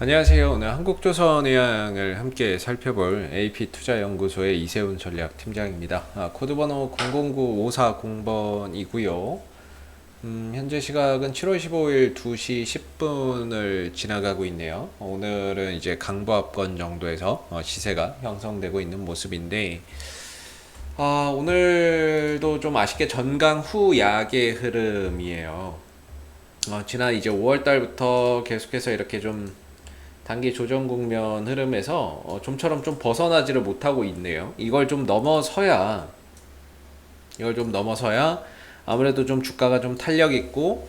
안녕하세요. 오늘 한국조선해양을 함께 살펴볼 AP투자연구소의 이세훈 전략팀장입니다. 코드번호 009540번이고요. 현재 시각은 7월 15일 2시 10분을 지나가고 있네요. 오늘은 이제 강보합권 정도에서 시세가 형성되고 있는 모습인데, 오늘도 좀 아쉽게 전강 후 약의 흐름이에요. 지난 이제 5월 달부터 계속해서 이렇게 좀 단기 조정 국면 흐름에서 좀처럼 좀 벗어나지를 못하고 있네요. 이걸 좀 넘어서야 아무래도 좀 주가가 좀 탄력 있고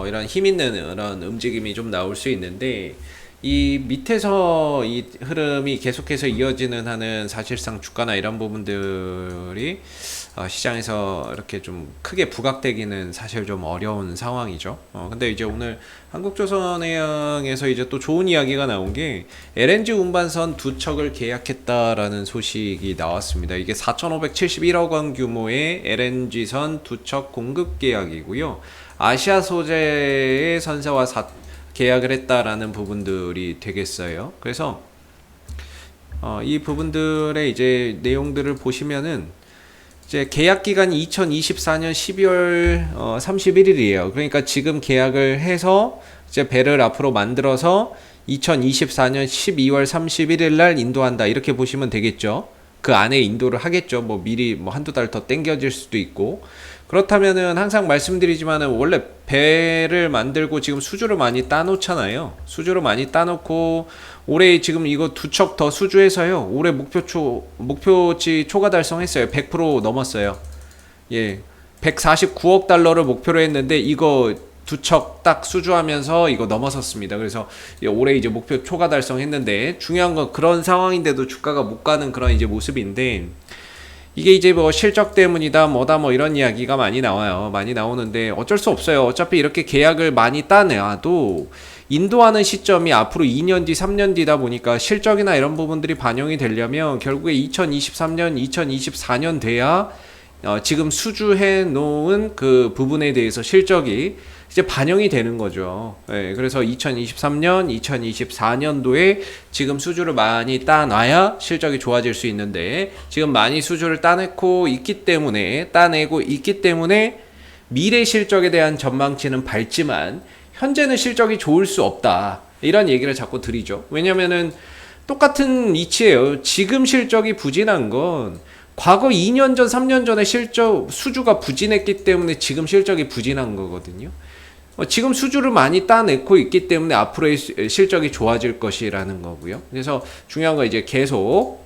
이런 힘 있는 이런 움직임이 좀 나올 수 있는데, 이 밑에서 이 흐름이 계속해서 이어지는 한은 사실상 주가나 이런 부분들이 시장에서 이렇게 좀 크게 부각되기는 사실 좀 어려운 상황이죠. 근데 이제 오늘 한국조선해양에서 이제 또 좋은 이야기가 나온 게 LNG 운반선 두 척을 계약했다라는 소식이 나왔습니다. 이게 4,571억 원 규모의 LNG선 두 척 공급 계약이고요. 아시아 소재의 선사와 계약을 했다라는 부분들이 되겠어요. 그래서 이 부분들의 이제 내용들을 보시면은 이제 계약 기간이 2024년 12월 31일이에요. 그러니까 지금 계약을 해서 이제 배를 앞으로 만들어서 2024년 12월 31일 날 인도한다, 이렇게 보시면 되겠죠. 그 안에 인도를 하겠죠. 뭐 미리 뭐 한두 달 더 땡겨질 수도 있고. 그렇다면은 항상 말씀드리지만은 원래 배를 만들고 지금 수주를 많이 따놓잖아요. 수주를 많이 따놓고 올해 지금 이거 두 척 더 수주해서요, 올해 목표치 초과 달성했어요. 100% 넘었어요. 예, 149억 달러를 목표로 했는데 이거 두 척 딱 수주하면서 이거 넘어섰습니다. 그래서 올해 이제 목표 초과 달성했는데, 중요한 건 그런 상황인데도 주가가 못 가는 그런 이제 모습인데, 이게 이제 뭐 실적 때문이다 뭐다 뭐 이런 이야기가 많이 나와요. 많이 나오는데 어쩔 수 없어요. 어차피 이렇게 계약을 많이 따내도 인도하는 시점이 앞으로 2년 뒤, 3년 뒤다 보니까 실적이나 이런 부분들이 반영이 되려면 결국에 2023년, 2024년 돼야 지금 수주해 놓은 그 부분에 대해서 실적이 이제 반영이 되는 거죠. 예, 그래서 2023년, 2024년도에 지금 수주를 많이 따놔야 실적이 좋아질 수 있는데, 지금 많이 수주를 따내고 있기 때문에 미래 실적에 대한 전망치는 밝지만 현재는 실적이 좋을 수 없다, 이런 얘기를 자꾸 드리죠. 왜냐면은 똑같은 이치예요. 지금 실적이 부진한 건 과거 2년 전, 3년 전에 실적 수주가 부진했기 때문에 지금 실적이 부진한 거거든요. 지금 수주를 많이 따내고 있기 때문에 앞으로의 실적이 좋아질 것이라는 거고요. 그래서 중요한 건 이제 계속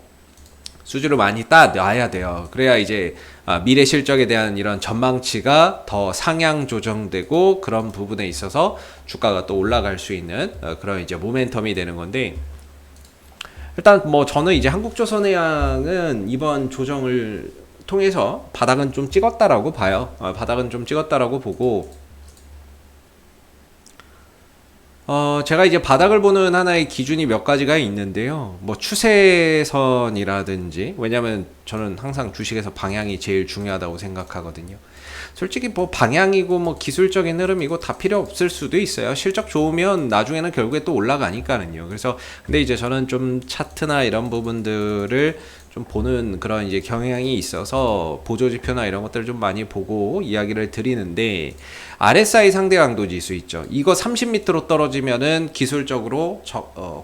수주를 많이 따놔야 돼요. 그래야 이제 미래 실적에 대한 이런 전망치가 더 상향 조정되고, 그런 부분에 있어서 주가가 또 올라갈 수 있는 그런 이제 모멘텀이 되는 건데, 일단 뭐 저는 이제 한국조선해양은 이번 조정을 통해서 바닥은 좀 찍었다라고 봐요. 바닥은 좀 찍었다라고 보고, 제가 이제 바닥을 보는 하나의 기준이 몇 가지가 있는데요. 뭐 추세선이라든지, 왜냐면 저는 항상 주식에서 방향이 제일 중요하다고 생각하거든요. 솔직히 뭐 방향이고 뭐 기술적인 흐름이고 다 필요 없을 수도 있어요. 실적 좋으면 나중에는 결국에 또 올라가니까는요. 그래서 근데 이제 저는 좀 차트나 이런 부분들을 좀 보는 그런 이제 경향이 있어서 보조지표나 이런 것들을 좀 많이 보고 이야기를 드리는데, RSI 상대 강도 지수 있죠. 이거 30m로 떨어지면은 기술적으로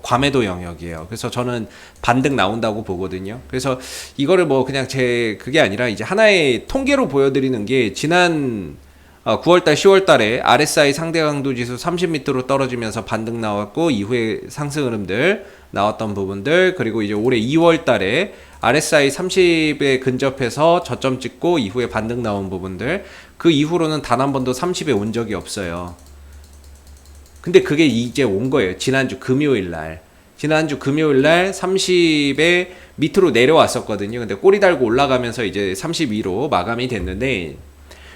과매도 영역이에요. 그래서 저는 반등 나온다고 보거든요. 그래서 이거를 뭐 그냥 그게 아니라 이제 하나의 통계로 보여드리는 게, 지난 9월달, 10월달에 RSI 상대 강도 지수 30m로 떨어지면서 반등 나왔고, 이후에 상승 흐름들 나왔던 부분들, 그리고 이제 올해 2월달에 RSI 30에 근접해서 저점 찍고 이후에 반등 나온 부분들, 그 이후로는 단 한 번도 30에 온 적이 없어요. 근데 그게 이제 온 거예요. 지난주 금요일 날 30에 밑으로 내려왔었거든요. 근데 꼬리 달고 올라가면서 이제 32로 마감이 됐는데,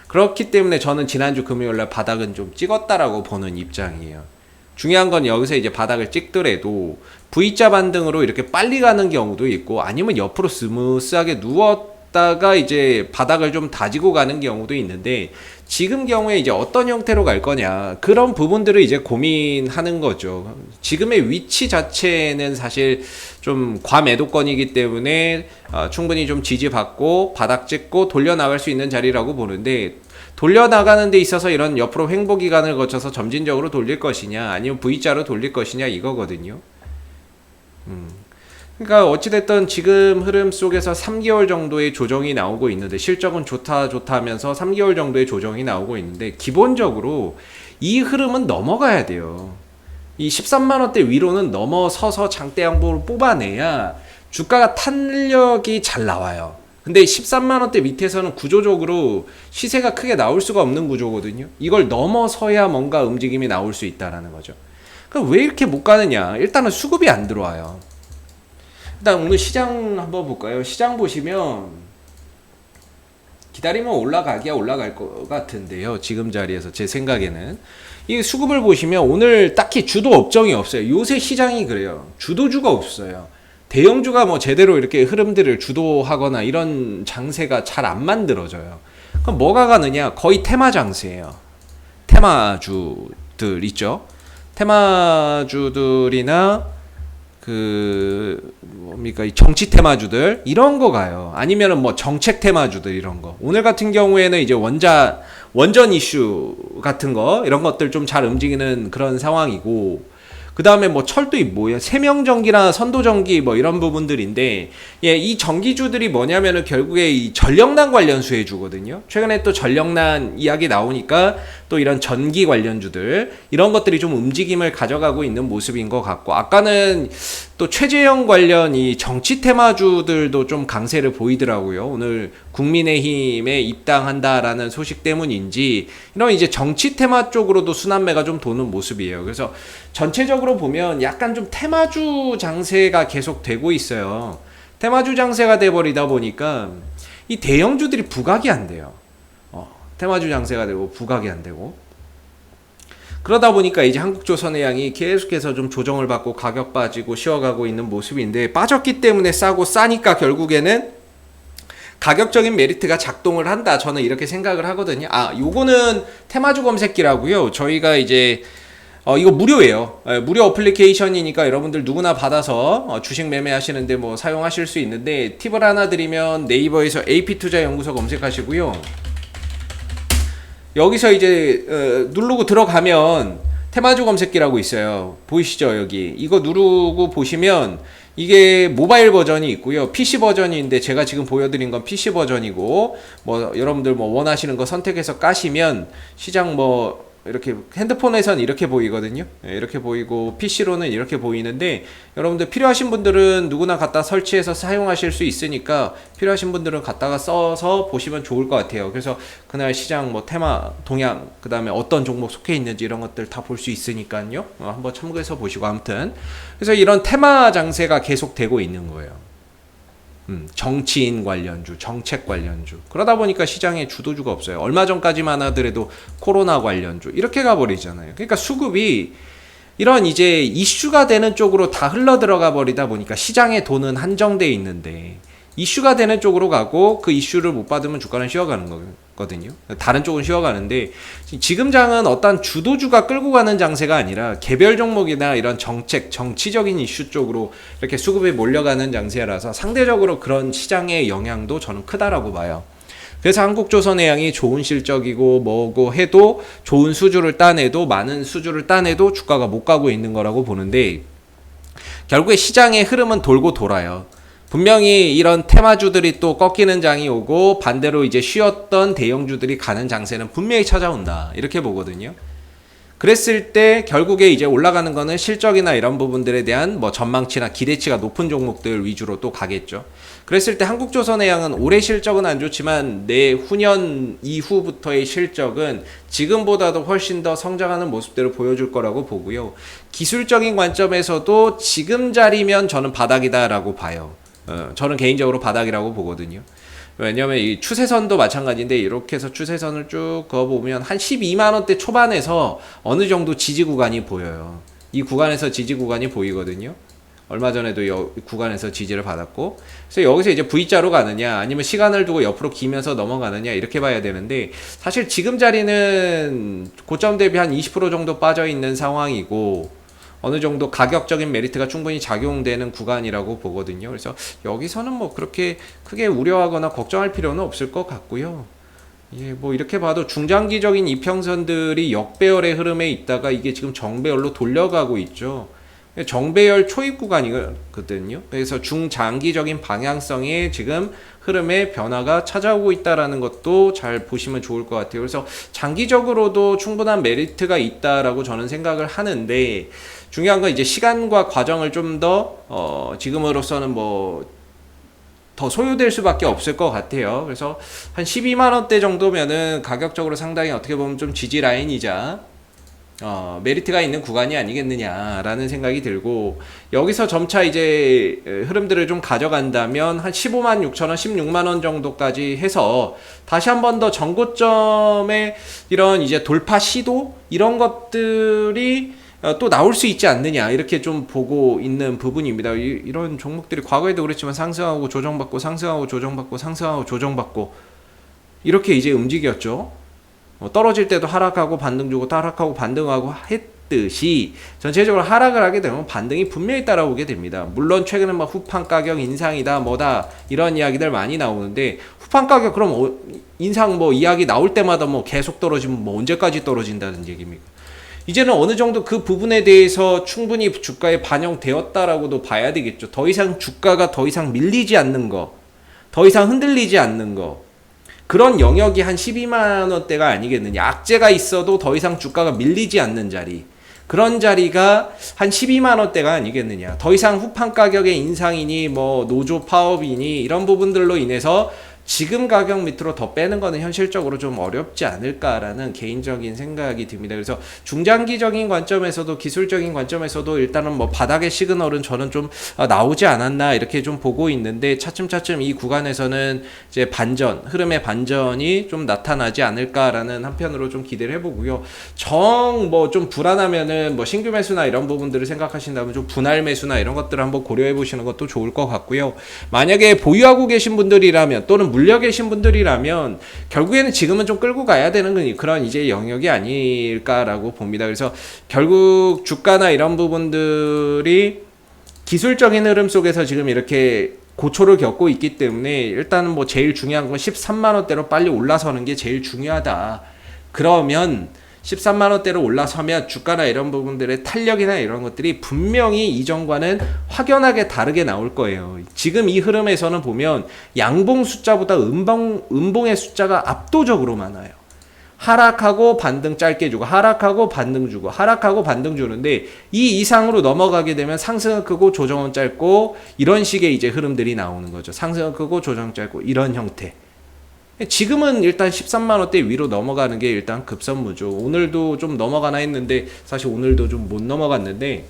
그렇기 때문에 저는 지난주 금요일날 바닥은 좀 찍었다라고 보는 입장이에요. 중요한 건 여기서 이제 바닥을 찍더라도 V자 반등으로 이렇게 빨리 가는 경우도 있고, 아니면 옆으로 스무스하게 갔다가 이제 바닥을 좀 다지고 가는 경우도 있는데, 지금 경우에 이제 어떤 형태로 갈 거냐, 그런 부분들을 이제 고민하는 거죠. 지금의 위치 자체는 사실 좀 과매도권이기 때문에 충분히 좀 지지받고 바닥 찍고 돌려 나갈 수 있는 자리라고 보는데, 돌려 나가는 데 있어서 이런 옆으로 횡보 기간을 거쳐서 점진적으로 돌릴 것이냐, 아니면 V자로 돌릴 것이냐, 이거거든요. 그러니까 어찌됐든 지금 흐름 속에서 3개월 정도의 조정이 나오고 있는데, 실적은 좋다 하면서 3개월 정도의 조정이 나오고 있는데, 기본적으로 이 흐름은 넘어가야 돼요. 이 13만원대 위로는 넘어서서 장대 양봉을 뽑아내야 주가가 탄력이 잘 나와요. 근데 13만원대 밑에서는 구조적으로 시세가 크게 나올 수가 없는 구조거든요. 이걸 넘어서야 뭔가 움직임이 나올 수 있다라는 거죠. 그럼 왜 이렇게 못 가느냐? 일단은 수급이 안 들어와요. 일단 오늘 시장 한번 볼까요? 시장 보시면 기다리면 올라가기야 올라갈 것 같은데요. 지금 자리에서 제 생각에는 이 수급을 보시면 오늘 딱히 주도 업종이 없어요. 요새 시장이 그래요. 주도주가 없어요. 대형주가 뭐 제대로 이렇게 흐름들을 주도하거나 이런 장세가 잘 안 만들어져요. 그럼 뭐가 가느냐? 거의 테마 장세예요. 테마주들 있죠. 테마주들이나 뭡니까, 이 정치 테마주들 이런 거 가요. 아니면은 뭐 정책 테마주들 이런 거. 오늘 같은 경우에는 이제 원전 이슈 같은 거 이런 것들 좀 잘 움직이는 그런 상황이고, 그 다음에 뭐 철도이 뭐야, 세명전기나 선도전기 뭐 이런 부분들인데, 예, 이 전기주들이 뭐냐면은 결국에 이 전력난 관련 수혜주거든요. 최근에 또 전력난 이야기 나오니까 또 이런 전기 관련주들 이런 것들이 좀 움직임을 가져가고 있는 모습인 것 같고, 아까는 또 최재형 관련 이 정치 테마주들도 좀 강세를 보이더라고요. 오늘 국민의힘에 입당한다라는 소식 때문인지 이런 이제 정치 테마 쪽으로도 순환매가 좀 도는 모습이에요. 그래서 전체적으로 보면 약간 좀 테마주 장세가 계속 되고 있어요. 테마주 장세가 돼버리다 보니까 이 대형주들이 부각이 안 돼요. 테마주 장세가 되고 부각이 안 되고, 그러다 보니까 이제 한국조선해양이 계속해서 좀 조정을 받고 가격 빠지고 쉬어가고 있는 모습인데, 빠졌기 때문에 싸고, 싸니까 결국에는 가격적인 메리트가 작동을 한다, 저는 이렇게 생각을 하거든요. 요거는 테마주 검색기라고요. 저희가 이제 이거 무료예요. 무료 어플리케이션이니까 여러분들 누구나 받아서 주식 매매하시는데 뭐 사용하실 수 있는데, 팁을 하나 드리면 네이버에서 AP투자연구소 검색하시고요. 여기서 이제 누르고 들어가면 테마주 검색기라고 있어요. 보이시죠? 여기 이거 누르고 보시면 이게 모바일 버전이 있고요, PC 버전인데 제가 지금 보여드린 건 PC 버전이고, 뭐 여러분들 뭐 원하시는 거 선택해서 까시면 시장 뭐 이렇게 핸드폰에선 이렇게 보이거든요. 이렇게 보이고 PC로는 이렇게 보이는데, 여러분들 필요하신 분들은 누구나 갖다 설치해서 사용하실 수 있으니까 필요하신 분들은 갖다가 써서 보시면 좋을 것 같아요. 그래서 그날 시장 뭐 테마 동향, 그 다음에 어떤 종목 속해 있는지 이런 것들 다 볼 수 있으니까요. 한번 참고해서 보시고, 아무튼 그래서 이런 테마 장세가 계속 되고 있는 거예요. 정치인 관련주, 정책 관련주. 그러다 보니까 시장에 주도주가 없어요. 얼마 전까지만 하더라도 코로나 관련주 이렇게 가버리잖아요. 그러니까 수급이 이런 이제 이슈가 되는 쪽으로 다 흘러 들어가 버리다 보니까 시장의 돈은 한정돼 있는데, 이슈가 되는 쪽으로 가고 그 이슈를 못 받으면 주가는 쉬어가는 거거든요. 다른 쪽은 쉬어가는데, 지금 장은 어떤 주도주가 끌고 가는 장세가 아니라 개별 종목이나 이런 정책, 정치적인 이슈 쪽으로 이렇게 수급이 몰려가는 장세라서 상대적으로 그런 시장의 영향도 저는 크다라고 봐요. 그래서 한국조선해양이 좋은 실적이고 뭐고 해도, 좋은 수주를 따내도, 많은 수주를 따내도 주가가 못 가고 있는 거라고 보는데, 결국에 시장의 흐름은 돌고 돌아요. 분명히 이런 테마주들이 또 꺾이는 장이 오고, 반대로 이제 쉬었던 대형주들이 가는 장세는 분명히 찾아온다, 이렇게 보거든요. 그랬을 때 결국에 이제 올라가는 거는 실적이나 이런 부분들에 대한 뭐 전망치나 기대치가 높은 종목들 위주로 또 가겠죠. 그랬을 때 한국조선해양은 올해 실적은 안 좋지만 내후년 이후부터의 실적은 지금보다도 훨씬 더 성장하는 모습들을 보여줄 거라고 보고요. 기술적인 관점에서도 지금 자리면 저는 바닥이다라고 봐요. 저는 개인적으로 바닥이라고 보거든요. 왜냐면 이 추세선도 마찬가지인데, 이렇게 해서 추세선을 쭉 그어보면 한 12만원대 초반에서 어느 정도 지지 구간이 보여요. 이 구간에서 지지 구간이 보이거든요. 얼마 전에도 구간에서 지지를 받았고, 그래서 여기서 이제 V자로 가느냐 아니면 시간을 두고 옆으로 기면서 넘어가느냐 이렇게 봐야 되는데, 사실 지금 자리는 고점 대비 한 20% 정도 빠져 있는 상황이고 어느 정도 가격적인 메리트가 충분히 작용되는 구간이라고 보거든요. 그래서 여기서는 뭐 그렇게 크게 우려하거나 걱정할 필요는 없을 것 같고요. 예, 뭐 이렇게 봐도 중장기적인 이평선들이 역배열의 흐름에 있다가 이게 지금 정배열로 돌려가고 있죠. 정배열 초입 구간이거든요. 그래서 중장기적인 방향성의 지금 흐름의 변화가 찾아오고 있다라는 것도 잘 보시면 좋을 것 같아요. 그래서 장기적으로도 충분한 메리트가 있다라고 저는 생각을 하는데, 중요한 건 이제 시간과 과정을 좀 더 지금으로서는 뭐 더 소요될 수밖에 없을 것 같아요. 그래서 한 12만 원대 정도면은 가격적으로 상당히 어떻게 보면 좀 지지 라인이자 메리트가 있는 구간이 아니겠느냐라는 생각이 들고, 여기서 점차 이제 흐름들을 좀 가져간다면 한 15만 6천 원, 16만 원 정도까지 해서 다시 한 번 더 전고점의 이런 이제 돌파 시도 이런 것들이 또 나올 수 있지 않느냐 이렇게 좀 보고 있는 부분입니다. 이런 종목들이 과거에도 그랬지만 상승하고 조정받고 상승하고 조정받고 상승하고 조정받고 이렇게 이제 움직였죠. 떨어질 때도 하락하고 반등 주고 하락하고 반등하고 했듯이 전체적으로 하락을 하게 되면 반등이 분명히 따라오게 됩니다. 물론 최근에 막 후판 가격 인상이다 뭐다 이런 이야기들 많이 나오는데, 후판 가격 그럼 인상 뭐 이야기 나올 때마다 뭐 계속 떨어지면 뭐 언제까지 떨어진다는 얘기입니까? 이제는 어느 정도 그 부분에 대해서 충분히 주가에 반영되었다라고도 봐야 되겠죠. 더 이상 주가가 더 이상 밀리지 않는 거, 더 이상 흔들리지 않는 거, 그런 영역이 한 12만 원대가 아니겠느냐. 악재가 있어도 더 이상 주가가 밀리지 않는 자리, 그런 자리가 한 12만 원대가 아니겠느냐. 더 이상 후판 가격의 인상이니 뭐 노조 파업이니 이런 부분들로 인해서 지금 가격 밑으로 더 빼는 거는 현실적으로 좀 어렵지 않을까라는 개인적인 생각이 듭니다. 그래서 중장기적인 관점에서도 기술적인 관점에서도 일단은 뭐 바닥의 시그널은 저는 좀 나오지 않았나 이렇게 좀 보고 있는데, 차츰차츰 이 구간에서는 이제 반전, 흐름의 반전이 좀 나타나지 않을까라는 한편으로 좀 기대를 해보고요. 정 뭐 좀 불안하면은 뭐 신규 매수나 이런 부분들을 생각하신다면 좀 분할 매수나 이런 것들을 한번 고려해 보시는 것도 좋을 것 같고요. 만약에 보유하고 계신 분들이라면 또는 물려 계신 분들이라면 결국에는 지금은 좀 끌고 가야 되는 그런 이제 영역이 아닐까라고 봅니다. 그래서 결국 주가나 이런 부분들이 기술적인 흐름 속에서 지금 이렇게 고초를 겪고 있기 때문에 일단은 뭐 제일 중요한 건 13만 원대로 빨리 올라서는 게 제일 중요하다. 그러면 13만 원대로 올라서면 주가나 이런 부분들의 탄력이나 이런 것들이 분명히 이전과는 확연하게 다르게 나올 거예요. 지금 이 흐름에서는 보면 양봉 숫자보다 음봉의 숫자가 압도적으로 많아요. 하락하고 반등 짧게 주고 하락하고 반등 주고 하락하고 반등 주는데, 이 이상으로 넘어가게 되면 상승은 크고 조정은 짧고 이런 식의 이제 흐름들이 나오는 거죠. 상승은 크고 조정 짧고 이런 형태. 지금은 일단 13만 원대 위로 넘어가는 게 일단 급선무죠. 오늘도 좀 넘어가나 했는데 사실 오늘도 좀 못 넘어갔는데,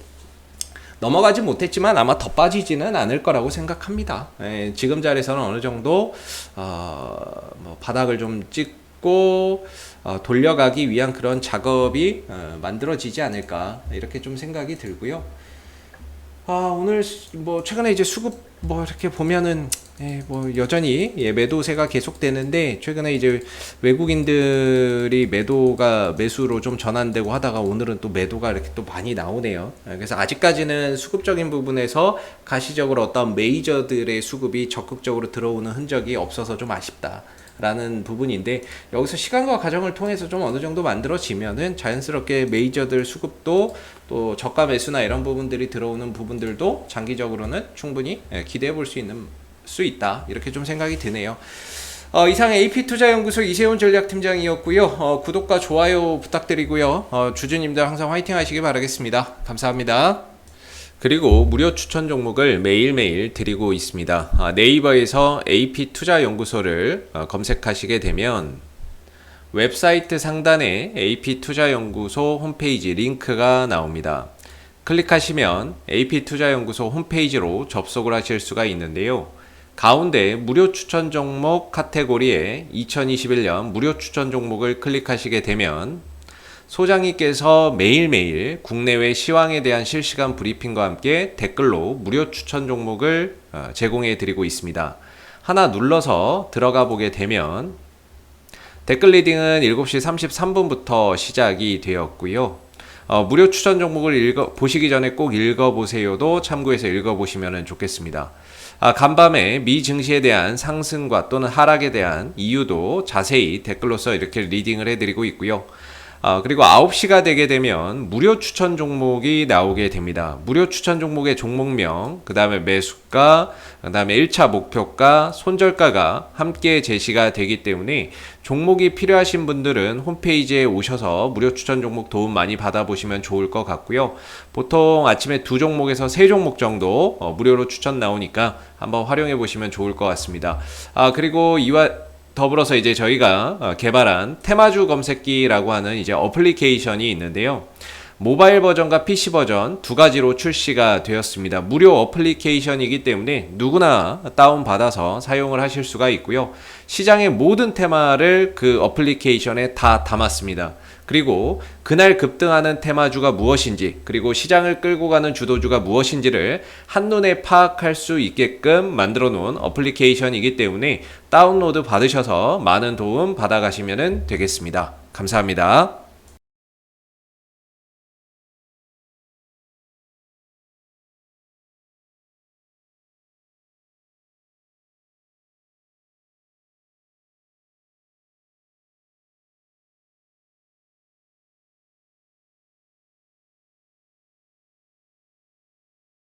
넘어가지 못했지만 아마 더 빠지지는 않을 거라고 생각합니다. 지금 자리에서는 어느 정도 뭐 바닥을 좀 찍고 돌려가기 위한 그런 작업이 만들어지지 않을까 이렇게 좀 생각이 들고요. 오늘 뭐 최근에 이제 수급 뭐 이렇게 보면은 뭐 여전히 매도세가 계속되는데, 최근에 이제 외국인들이 매도가 매수로 좀 전환되고 하다가 오늘은 또 매도가 이렇게 또 많이 나오네요. 그래서 아직까지는 수급적인 부분에서 가시적으로 어떤 메이저들의 수급이 적극적으로 들어오는 흔적이 없어서 좀 아쉽다 라는 부분인데, 여기서 시간과 과정을 통해서 좀 어느 정도 만들어지면은 자연스럽게 메이저들 수급도 또 저가 매수나 이런 부분들이 들어오는 부분들도 장기적으로는 충분히 기대해 볼 수 있다 이렇게 좀 생각이 드네요. 이상 AP투자연구소 이세훈 전략팀장이었고요. 구독과 좋아요 부탁드리고요. 주주님들 항상 화이팅 하시길 바라겠습니다. 감사합니다. 그리고 무료 추천 종목을 매일매일 드리고 있습니다. 네이버에서 AP투자연구소를 검색하시게 되면 웹사이트 상단에 AP투자연구소 홈페이지 링크가 나옵니다. 클릭하시면 AP투자연구소 홈페이지로 접속을 하실 수가 있는데요. 가운데 무료 추천 종목 카테고리에 2021년 무료 추천 종목을 클릭하시게 되면 소장님께서 매일매일 국내외 시황에 대한 실시간 브리핑과 함께 댓글로 무료 추천 종목을 제공해 드리고 있습니다. 하나 눌러서 들어가 보게 되면 댓글 리딩은 7시 33분부터 시작이 되었고요. 무료 추천 종목을 보시기 전에 꼭 읽어보세요도 참고해서 읽어보시면 좋겠습니다. 간밤에 미 증시에 대한 상승과 또는 하락에 대한 이유도 자세히 댓글로서 이렇게 리딩을 해드리고 있고요. 그리고 9시가 되게 되면 무료 추천 종목이 나오게 됩니다. 무료 추천 종목의 종목명, 그 다음에 매수가, 그 다음에 1차 목표가, 손절가가 함께 제시가 되기 때문에 종목이 필요하신 분들은 홈페이지에 오셔서 무료 추천 종목 도움 많이 받아보시면 좋을 것 같고요. 보통 아침에 2종목에서 3종목 정도 무료로 추천 나오니까 한번 활용해 보시면 좋을 것 같습니다. 그리고 이와 더불어서 이제 저희가 개발한 테마주 검색기라고 하는 이제 어플리케이션이 있는데요. 모바일 버전과 PC 버전 두 가지로 출시가 되었습니다. 무료 어플리케이션이기 때문에 누구나 다운받아서 사용을 하실 수가 있고요. 시장의 모든 테마를 그 어플리케이션에 다 담았습니다. 그리고 그날 급등하는 테마주가 무엇인지, 그리고 시장을 끌고 가는 주도주가 무엇인지를 한눈에 파악할 수 있게끔 만들어 놓은 어플리케이션이기 때문에 다운로드 받으셔서 많은 도움 받아가시면 되겠습니다. 감사합니다.